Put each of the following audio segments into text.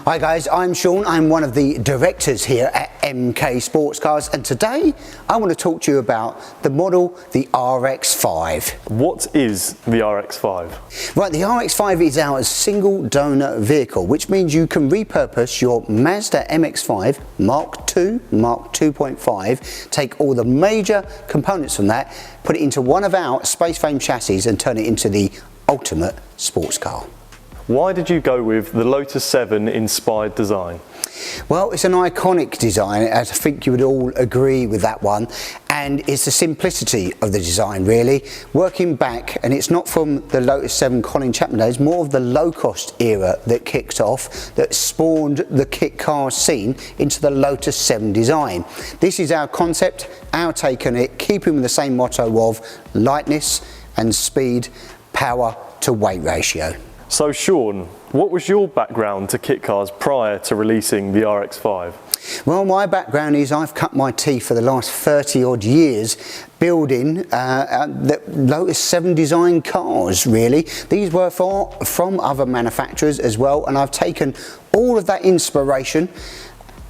Hi guys, I'm Sean. I'm one of the directors here at MK Sportscars, and today I want to talk to you about the model, the RX-5. What is the RX-5? Right, the RX-5 is our single donor vehicle, which means you can repurpose your Mazda MX-5 Mark II, Mark 2.5, take all the major components from that, put it into one of our space frame chassis and turn it into the ultimate sports car. Why did you go with the Lotus 7 inspired design? Well, it's an iconic design, as I think you would all agree with that one, and it's the simplicity of the design really, working back, and it's not from the Lotus 7 Colin Chapman days, more of the low-cost era that kicked off, that spawned the kit car scene into the Lotus 7 design. This is our concept, our take on it, keeping with the same motto of lightness and speed, power to weight ratio. So Sean, what was your background to kit cars prior to releasing the RX-5? Well, my background is I've cut my teeth for the last 30 odd years building the Lotus 7 design cars really. These were from other manufacturers as well, and I've taken all of that inspiration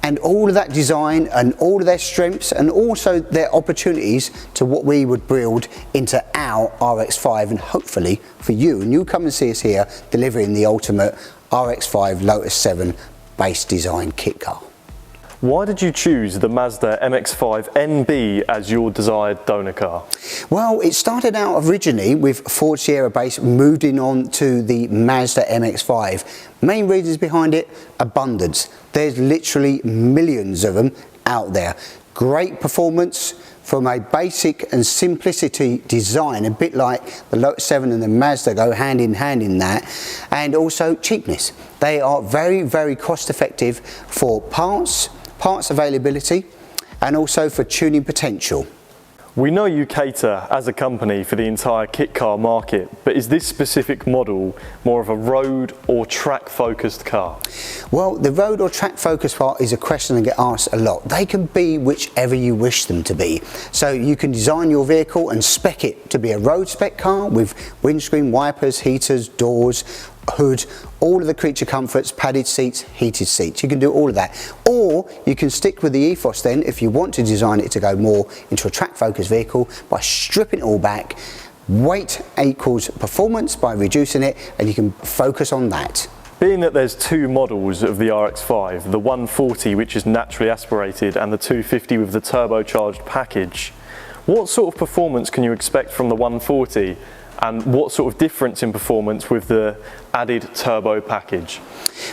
and all of that design and all of their strengths and also their opportunities to what we would build into our RX-5, and hopefully for you, and you'll come and see us here delivering the ultimate RX-5 Lotus 7 base design kit car. Why did you choose the Mazda MX-5 NB as your desired donor car? Well, it started out originally with Ford Sierra base, moved on to the Mazda MX-5. Main reasons behind it, abundance. There's literally millions of them out there. Great performance from a basic and simplicity design, a bit like the Lotus 7 and the Mazda go hand in hand in that, and also cheapness. They are very, very cost effective for parts availability, and also for tuning potential. We know you cater as a company for the entire kit car market, but is this specific model more of a road or track focused car? Well, the road or track focused part is a question that gets asked a lot. They can be whichever you wish them to be. So you can design your vehicle and spec it to be a road spec car with windscreen wipers, heaters, doors, hood, all of the creature comforts, padded seats, heated seats. You can do all of that. Or you can stick with the ethos then, if you want to design it to go more into a track focused vehicle, by stripping it all back. Weight equals performance by reducing it, and you can focus on that. Being that there's two models of the RX-5, the 140 which is naturally aspirated and the 250 with the turbocharged package, what sort of performance can you expect from the 140? And what sort of difference in performance with the added turbo package?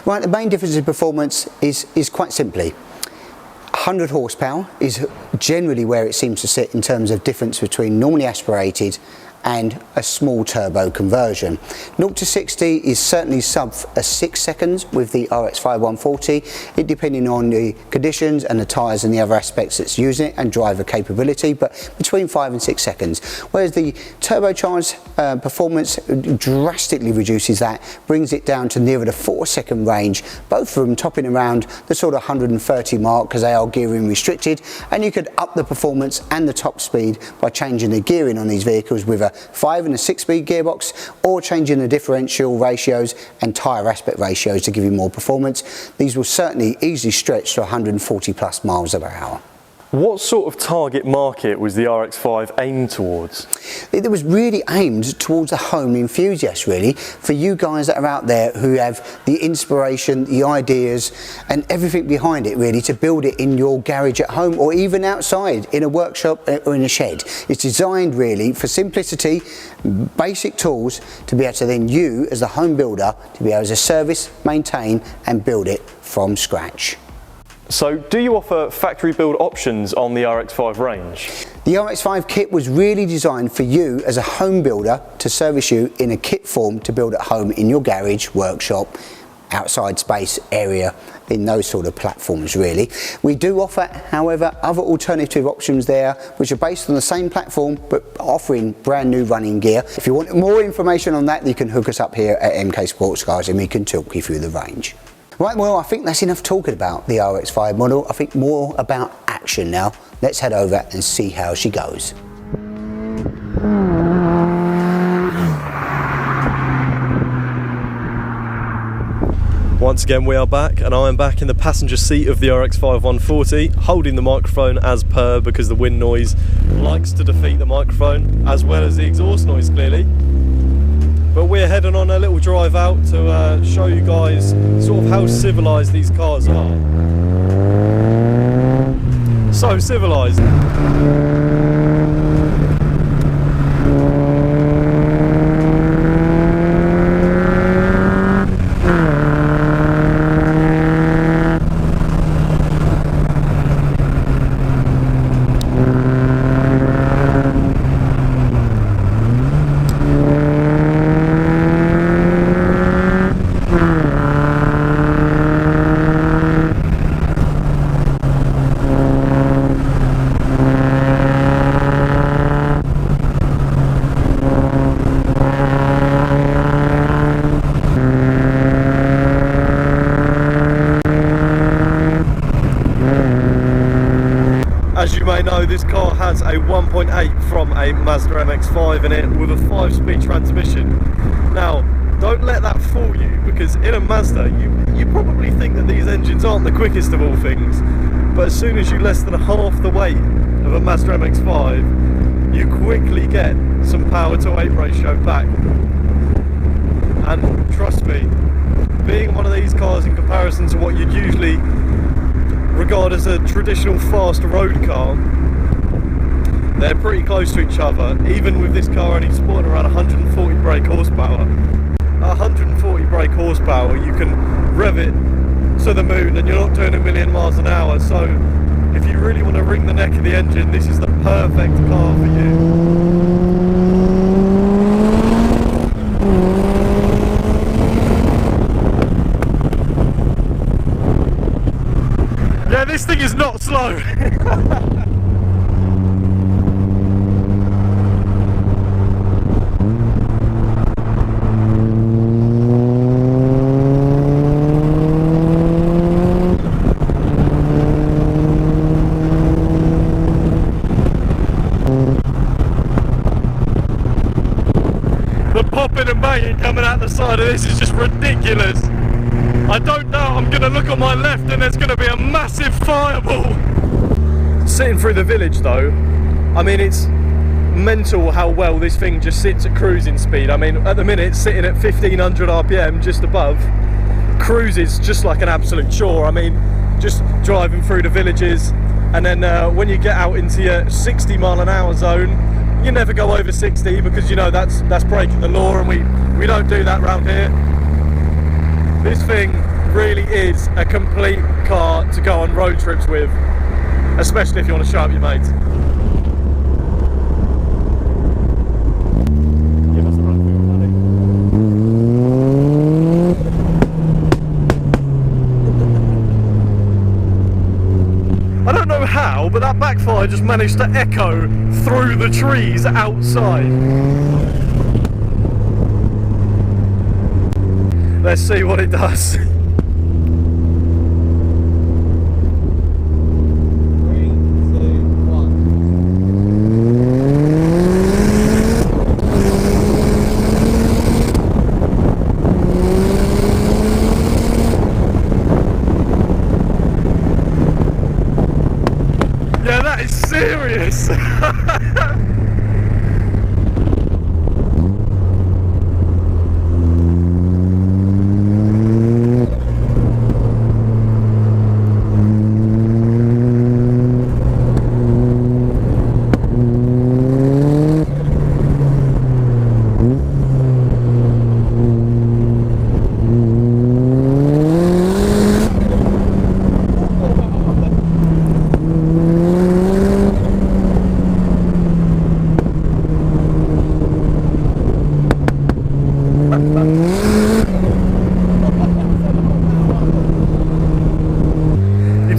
Right, the main difference in performance is quite simply 100 horsepower is generally where it seems to sit in terms of difference between normally aspirated and a small turbo conversion. 0 to 60 is certainly sub 6 seconds with the RX-5 140, it depending on the conditions and the tyres and the other aspects that's using it and driver capability, but between 5 and 6 seconds. Whereas the turbocharged performance drastically reduces that, brings it down to nearer the 4-second range, both of them topping around the sort of 130 mark because they are gearing restricted, and you could up the performance and the top speed by changing the gearing on these vehicles with a 5 and a 6-speed gearbox, or changing the differential ratios and tyre aspect ratios to give you more performance. These will certainly easily stretch to 140 plus miles per hour. What sort of target market was the RX-5 aimed towards? It was really aimed towards a home enthusiast really, for you guys that are out there who have the inspiration, the ideas and everything behind it really to build it in your garage at home or even outside in a workshop or in a shed. It's designed really for simplicity, basic tools to be able to then you as the home builder to be able to service, maintain and build it from scratch. So do you offer factory build options on the RX-5 range? The RX-5 kit was really designed for you as a home builder to service you in a kit form to build at home in your garage, workshop, outside space area, in those sort of platforms really. We do offer, however, other alternative options there which are based on the same platform but offering brand new running gear. If you want more information on that, you can hook us up here at MK Sportscars and we can talk you through the range. Right, well, I think that's enough talking about the RX-5 model. I think more about action now. Let's head over and see how she goes. Once again we are back, and I am back in the passenger seat of the RX-5 140, holding the microphone as per, because the wind noise likes to defeat the microphone, as well as the exhaust noise clearly. But we're heading on a little drive out to show you guys sort of how civilised these cars are. So civilised. As you may know, this car has a 1.8 from a Mazda MX-5 in it with a 5-speed transmission. Now, don't let that fool you, because in a Mazda, you probably think that these engines aren't the quickest of all things, but as soon as you less than half the weight of a Mazda MX-5, you quickly get some power to weight ratio back. And trust me, being one of these cars in comparison to what you'd usually regard as a traditional fast road car, they're pretty close to each other, even with this car only sporting around 140 brake horsepower. At 140 brake horsepower, you can rev it to the moon and you're not doing 1,000,000 miles an hour, so if you really want to wring the neck of the engine, this is the perfect car for you. Yeah, this thing is not slow. The popping and banging coming out the side of this is just ridiculous. I don't know, I'm going to look on my left and there's going to be a massive fireball. Sitting through the village though, I mean, it's mental how well this thing just sits at cruising speed. I mean, at the minute it's sitting at 1500 RPM, just above. Cruises just like an absolute chore. I mean, just driving through the villages, and then when you get out into your 60 mile an hour zone, you never go over 60, because you know that's breaking the law, and we don't do that round here. This thing really is a complete car to go on road trips with, especially if you want to show up your mates. Give us a run for your money. I don't know how, but that backfire just managed to echo through the trees outside. Let's see what it does. 3, 2, 1. Yeah, that is serious.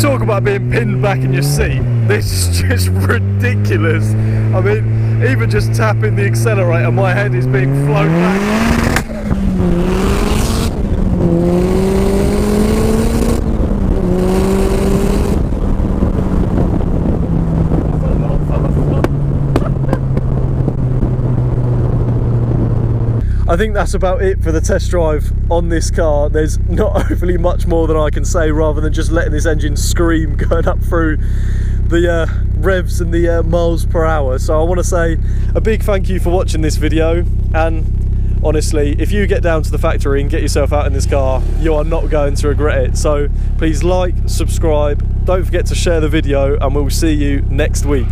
Talk about being pinned back in your seat. This is just ridiculous. I mean, even just tapping the accelerator, my head is being flown back. I think that's about it for the test drive on this car. There's not overly much more than I can say, rather than just letting this engine scream going up through the revs and the miles per hour. So I want to say a big thank you for watching this video, and honestly, if you get down to the factory and get yourself out in this car, you are not going to regret it. So please like, subscribe, don't forget to share the video, and we'll see you next week.